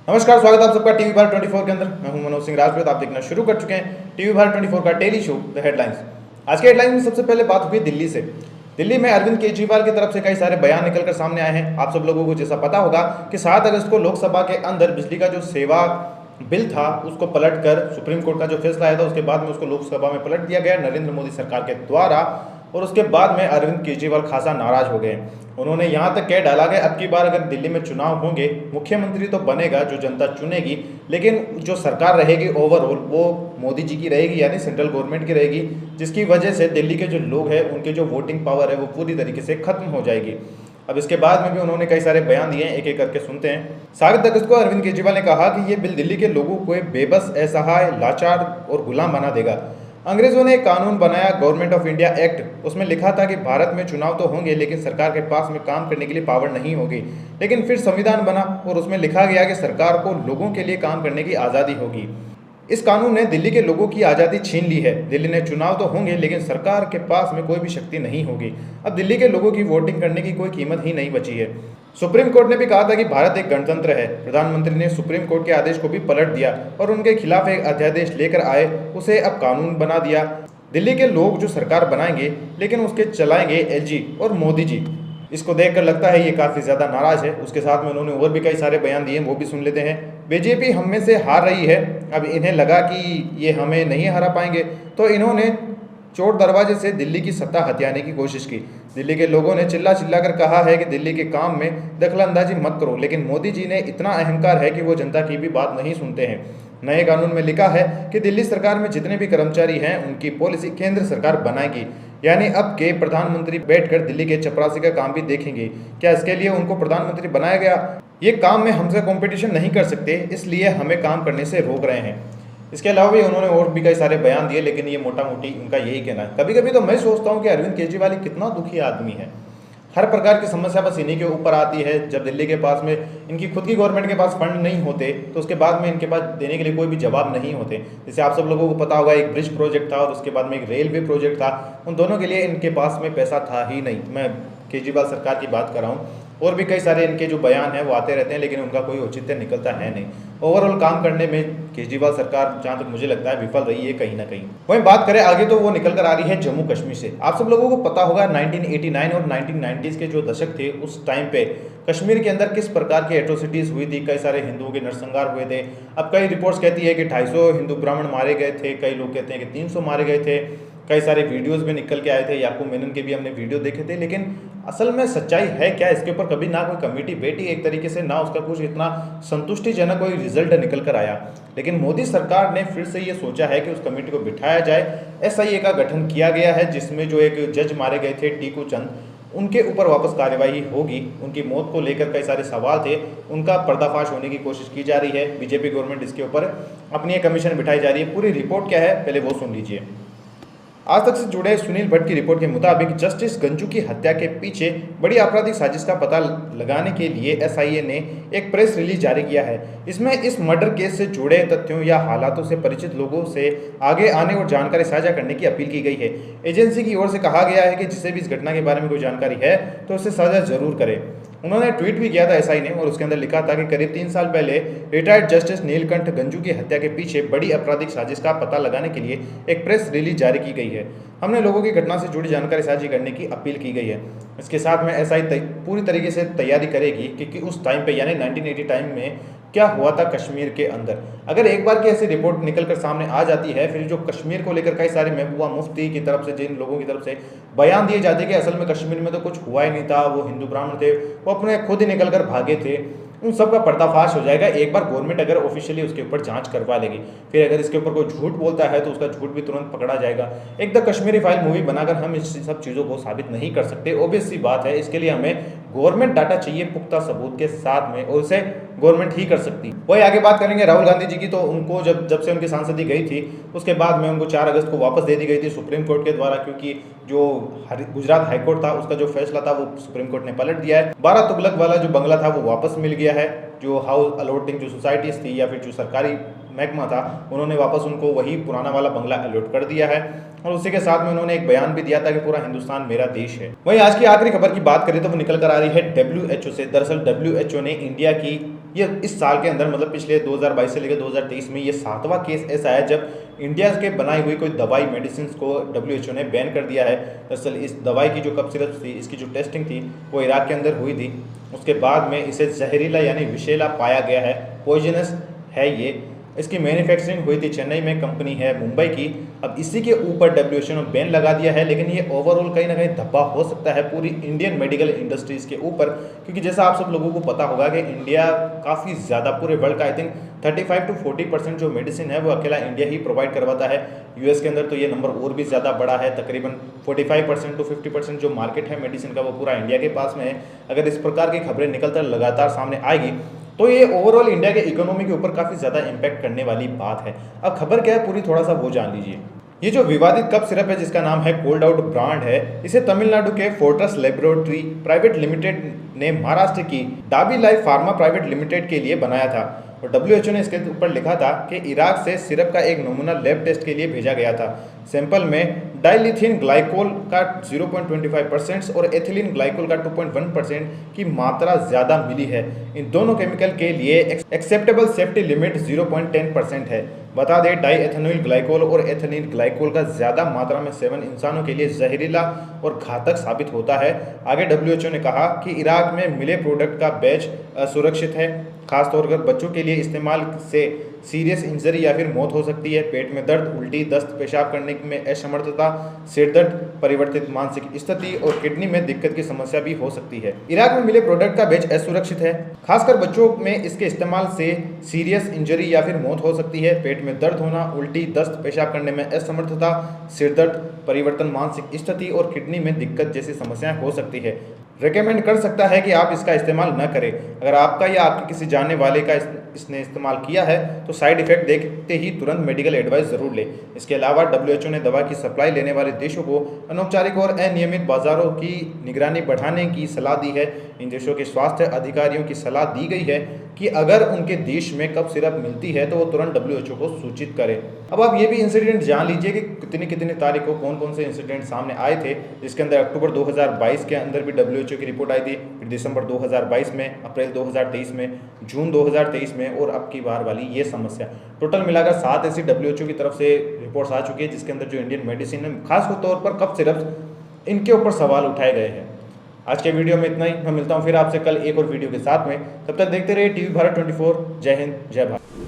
नमस्कार, स्वागत है आप सबका टीवी भारत 24 के अंदर। मैं हूं मनोज सिंह राजपूत। आप देखना शुरू कर चुके हैं टीवी भारत 24 का डेली शो द हेडलाइंस। आज के हेडलाइंस में सबसे पहले बात हुई दिल्ली से। दिल्ली में अरविंद केजरीवाल की तरफ से कई सारे बयान निकलकर सामने आए हैं। आप सब लोगों को जैसा पता होगा कि 7 अगस्त को लोकसभा के अंदर बिजली का जो सेवा बिल था उसको पलटकर सुप्रीम कोर्ट का जो फैसला आया था उसके बाद में उसको लोकसभा में पलट दिया गया नरेंद्र मोदी सरकार के द्वारा। और उसके बाद में अरविंद केजरीवाल खासा नाराज हो गए। उन्होंने यहाँ तक कह डाला कि अब की बार अगर दिल्ली में चुनाव होंगे, मुख्यमंत्री तो बनेगा जो जनता चुनेगी, लेकिन जो सरकार रहेगी ओवरऑल वो मोदी जी की रहेगी, यानी सेंट्रल गवर्नमेंट की रहेगी, जिसकी वजह से दिल्ली के जो लोग हैं उनके जो वोटिंग पावर है वो पूरी तरीके से खत्म हो जाएगी। अब इसके बाद में भी उन्होंने कई सारे बयान दिए हैं, एक एक करके सुनते हैं। 7 अगस्त को अरविंद केजरीवाल ने कहा कि ये बिल दिल्ली के लोगों को बेबस, असहाय, लाचार और गुलाम बना देगा। अंग्रेजों ने एक कानून बनाया, गवर्नमेंट ऑफ इंडिया एक्ट। उसमें लिखा था कि भारत में चुनाव तो होंगे लेकिन सरकार के पास में काम करने के लिए पावर नहीं होगी। लेकिन फिर संविधान बना और उसमें लिखा गया कि सरकार को लोगों के लिए काम करने की आज़ादी होगी। इस कानून ने दिल्ली के लोगों की आज़ादी छीन ली है। दिल्ली ने चुनाव तो होंगे लेकिन सरकार के पास में कोई भी शक्ति नहीं होगी। अब दिल्ली के लोगों की वोटिंग करने की कोई कीमत ही नहीं बची है। सुप्रीम कोर्ट ने भी कहा था कि भारत एक गणतंत्र है। प्रधानमंत्री ने सुप्रीम कोर्ट के आदेश को भी पलट दिया और उनके खिलाफ एक अध्यादेश लेकर आए, उसे अब कानून बना दिया। दिल्ली के लोग जो सरकार बनाएंगे लेकिन उसके चलाएंगे एलजी और मोदी जी। इसको देखकर लगता है ये काफ़ी ज़्यादा नाराज़ है। उसके साथ में उन्होंने और भी कई सारे बयान दिए, वो भी सुन लेते हैं। बीजेपी हम में से हार रही है। अब इन्हें लगा कि ये हमें नहीं हरा पाएंगे तो इन्होंने चोर दरवाजे से दिल्ली की सत्ता हथियाने की कोशिश की। दिल्ली के लोगों ने चिल्ला चिल्ला कर कहा है कि दिल्ली के काम में दखलंदाजी मत करो, लेकिन मोदी जी ने इतना अहंकार है कि वो जनता की भी बात नहीं सुनते हैं। नए कानून में लिखा है कि दिल्ली सरकार में जितने भी कर्मचारी हैं उनकी पॉलिसी केंद्र सरकार बनाएगी, यानी अब के प्रधानमंत्री बैठकर दिल्ली के चपरासी का काम भी देखेंगे। क्या इसके लिए उनको प्रधानमंत्री बनाया गया? ये काम में हमसे कंपटीशन नहीं कर सकते, इसलिए हमें काम करने से रोक रहे हैं। इसके अलावा भी उन्होंने और भी कई सारे बयान दिए, लेकिन ये मोटा मोटी उनका यही कहना है। कभी कभी तो मैं सोचता हूँ कि अरविंद केजरीवाल कितना दुखी आदमी है। हर प्रकार की समस्या बस इन्हीं के ऊपर आती है। जब दिल्ली के पास में इनकी खुद की गवर्नमेंट के पास फंड नहीं होते तो उसके बाद में इनके पास देने के लिए कोई भी जवाब नहीं होते। जैसे आप सब लोगों को पता होगा एक ब्रिज प्रोजेक्ट था और उसके बाद में एक रेलवे प्रोजेक्ट था, उन दोनों के लिए इनके पास में पैसा था ही नहीं। मैं केजरीवाल सरकार की बात कर रहा हूँ। और भी कई सारे इनके जो बयान हैं वो आते रहते हैं, लेकिन उनका कोई औचित्य निकलता है नहीं। ओवरऑल काम करने में केजरीवाल सरकार जहाँ तक मुझे लगता है विफल रही है कहीं ना कहीं। वहीं बात करें आगे तो वो निकल कर आ रही है जम्मू कश्मीर से। आप सब लोगों को पता होगा 1989 और 1990s के जो दशक थे उस टाइम पे कश्मीर के अंदर किस प्रकार की एट्रोसिटीज़ हुई थी। कई सारे हिंदुओं के नरसंहार हुए थे। अब कई रिपोर्ट्स कहती है कि 250 हिंदू ब्राह्मण मारे गए थे, कई लोग कहते हैं कि 300 मारे गए थे। कई सारे वीडियोस भी निकल के आए थे, याकूब मेनन के भी हमने वीडियो देखे थे। लेकिन असल में सच्चाई है क्या, इसके ऊपर कभी ना कोई कमेटी बैठी एक तरीके से, ना उसका कुछ इतना संतुष्टिजनक कोई रिजल्ट निकल कर आया। लेकिन मोदी सरकार ने फिर से ये सोचा है कि उस कमेटी को बिठाया जाए। एसआईए का गठन किया गया है जिसमें जो एक जज मारे गए थे टीकू चंद, उनके ऊपर वापस कार्यवाही होगी। उनकी मौत को लेकर कई सारे सवाल थे, उनका पर्दाफाश होने की कोशिश की जा रही है। बीजेपी गवर्नमेंट इसके ऊपर अपनी एक कमीशन बिठाई जा रही है। पूरी रिपोर्ट क्या है पहले वो सुन लीजिए। आज तक से जुड़े सुनील भट्ट की रिपोर्ट के मुताबिक जस्टिस गंजू की हत्या के पीछे बड़ी आपराधिक साजिश का पता लगाने के लिए एसआईए ने एक प्रेस रिलीज जारी किया है। इसमें इस मर्डर केस से जुड़े तथ्यों या हालातों से परिचित लोगों से आगे आने और जानकारी साझा करने की अपील की गई है। एजेंसी की ओर से कहा गया है कि जिसे भी इस घटना के बारे में कोई जानकारी है तो उसे साझा जरूर करे। उन्होंने ट्वीट भी किया था एसआई ने और उसके अंदर लिखा था कि करीब 3 साल पहले रिटायर्ड जस्टिस नीलकंठ गंजू की हत्या के पीछे बड़ी आपराधिक साजिश का पता लगाने के लिए एक प्रेस रिलीज जारी की गई है। हमने लोगों की घटना से जुड़ी जानकारी साझी करने की अपील की गई है। इसके साथ में एसआई पूरी तरीके से तैयारी करेगी कि उस टाइम पे यानी 1980 टाइम में क्या हुआ था कश्मीर के अंदर। अगर एक बार की ऐसी रिपोर्ट निकलकर सामने आ जाती है, फिर जो कश्मीर को लेकर कई सारे महबूबा मुफ्ती की तरफ से जिन लोगों की तरफ से बयान दिए जाते कि असल में कश्मीर में तो कुछ हुआ ही नहीं था, वो हिंदू ब्राह्मण थे, वो अपने खुद ही निकल कर भागे थे, उन सब का पर्दाफाश हो जाएगा। एक बार गवर्नमेंट अगर ऑफिशियली उसके ऊपर जांच करवा लेगी, फिर अगर इसके ऊपर कोई झूठ बोलता है तो उसका झूठ भी तुरंत पकड़ा जाएगा। एक द कश्मीरी फाइल मूवी बनाकर हम इस सब चीज़ों को साबित नहीं कर सकते, ऑब्वियस सी बात है। इसके लिए हमें गवर्नमेंट डाटा चाहिए पुख्ता सबूत के साथ में, और उसे गवर्नमेंट ही कर सकती। वही आगे बात करेंगे राहुल गांधी जी की। तो उनको जब से उनकी सांसदी गई थी उसके बाद में उनको 4 अगस्त को वापस दे दी गई थी सुप्रीम कोर्ट के द्वारा, क्योंकि जो गुजरात हाईकोर्ट था उसका जो फैसला था वो सुप्रीम कोर्ट ने पलट दिया है। 12 तुगलक वाला जो बंगला था वो वापस मिल गया है। जो हाउस अलॉटिंग जो सोसाइटीज़ थी या फिर जो सरकारी महकमा था उन्होंने वापस उनको वही पुराना वाला बंगला अलॉट कर दिया है। और उसी के साथ में उन्होंने एक बयान भी दिया था कि पूरा हिंदुस्तान मेरा देश है। वहीं आज की आखिरी खबर की बात करें तो वो निकल कर आ रही है WHO से। दरअसल WHO ने इंडिया की ये इस साल के अंदर मतलब पिछले 2022 से लेकर 2023 में ये 7वां केस ऐसा है जब इंडिया के बनाई हुई कोई दवाई मेडिसिन को WHO ने बैन कर दिया है। दरअसल इस दवाई की जो कफ सिरप थी, इसकी जो टेस्टिंग थी वो इराक के अंदर हुई थी। उसके बाद में इसे जहरीला यानी विषैला पाया गया है, पॉइजनस है ये। इसकी मैन्युफैक्चरिंग हुई थी चेन्नई में, कंपनी है मुंबई की। अब इसी के ऊपर WHO ने बैन लगा दिया है, लेकिन ये ओवरऑल कहीं ना कहीं धब्बा हो सकता है पूरी इंडियन मेडिकल इंडस्ट्रीज़ के ऊपर, क्योंकि जैसा आप सब लोगों को पता होगा कि इंडिया काफ़ी ज़्यादा पूरे वर्ल्ड का आई थिंक 35 to 40% जो मेडिसिन है वो अकेला इंडिया ही प्रोवाइड करवाता है। US के अंदर तो ये नंबर और भी ज़्यादा बड़ा है, तकरीबन 45% to 50% जो मार्केट है मेडिसिन का वो पूरा इंडिया के पास में है। अगर इस प्रकार की खबरें निकलकर लगातार सामने आएगी तो ये ओवरऑल इंडिया के इकोनॉमी के ऊपर काफ़ी ज़्यादा इम्पैक्ट करने वाली बात है। अब खबर क्या है पूरी थोड़ा सा वो जान लीजिए। ये जो विवादित कफ सिरप है जिसका नाम है कोल्ड आउट ब्रांड है, इसे तमिलनाडु के फोर्ट्रस लेबोरेटरी प्राइवेट लिमिटेड ने महाराष्ट्र की डाबी लाइफ फार्मा प्राइवेट लिमिटेड के लिए बनाया था। और WHO ने इसके ऊपर लिखा था कि इराक से सिरप का एक नमूना लैब टेस्ट के लिए भेजा गया था। सैंपल में डाइलिथिन ग्लाइकोल का 0.25% और एथिलीन ग्लाइकोल का 2.1% की मात्रा ज़्यादा मिली है। इन दोनों केमिकल के लिए एक्सेप्टेबल सेफ्टी लिमिट 0.10% है। बता दें डाई एथेनॉइल ग्लाइकोल और एथिलीन ग्लाइकोल का ज़्यादा मात्रा में सेवन इंसानों के लिए जहरीला और घातक साबित होता है। आगे WHO ने कहा कि इराक में मिले प्रोडक्ट का बैच असुरक्षित है, खासतौर पर बच्चों के लिए इस्तेमाल से सीरियस इंजरी या फिर मौत हो सकती है। पेट में दर्द, उल्टी, दस्त, पेशाब करने में असमर्थता, सिर दर्द, परिवर्तित मानसिक स्थिति और किडनी में दिक्कत की समस्या भी हो सकती है। इराक में मिले प्रोडक्ट का बैच असुरक्षित है, खासकर बच्चों में इसके इस्तेमाल से सीरियस इंजरी या फिर मौत हो सकती है। पेट में दर्द होना, उल्टी, दस्त, पेशाब करने में असमर्थता, सिर दर्द, परिवर्तन मानसिक स्थिति और किडनी में दिक्कत जैसी समस्याएं हो सकती है। रिकमेंड कर सकता है कि आप इसका इस्तेमाल न करें। अगर आपका या आपके किसी जानने वाले का इसने इस्तेमाल किया है तो साइड इफेक्ट देखते ही तुरंत मेडिकल एडवाइस ज़रूर लें। इसके अलावा WHO ने दवा की सप्लाई लेने वाले देशों को अनौपचारिक और अनियमित बाजारों की निगरानी बढ़ाने की सलाह दी है। इन देशों के स्वास्थ्य अधिकारियों की सलाह दी गई है कि अगर उनके देश में कफ सिरप मिलती है तो वो तुरंत WHO को सूचित करें। अब आप ये भी इंसिडेंट जान लीजिए कि कितनी तारीख को कौन कौन से इंसिडेंट सामने आए थे, जिसके अंदर अक्टूबर 2022 के अंदर भी WHO की रिपोर्ट आई थी, फिर दिसंबर 2022 में, अप्रैल 2023 में, जून 2023 में और अब की बार वाली ये समस्या। टोटल मिलाकर 7 ऐसी WHO की तरफ से रिपोर्ट्स आ चुकी है जिसके अंदर जो इंडियन मेडिसिन है खास तौर पर कफ सिरप इनके ऊपर सवाल उठाए गए हैं। आज के वीडियो में इतना ही। मैं मिलता हूँ फिर आपसे कल एक और वीडियो के साथ में। तब तक देखते रहिए TV भारत 24। जय हिंद, जय भारत।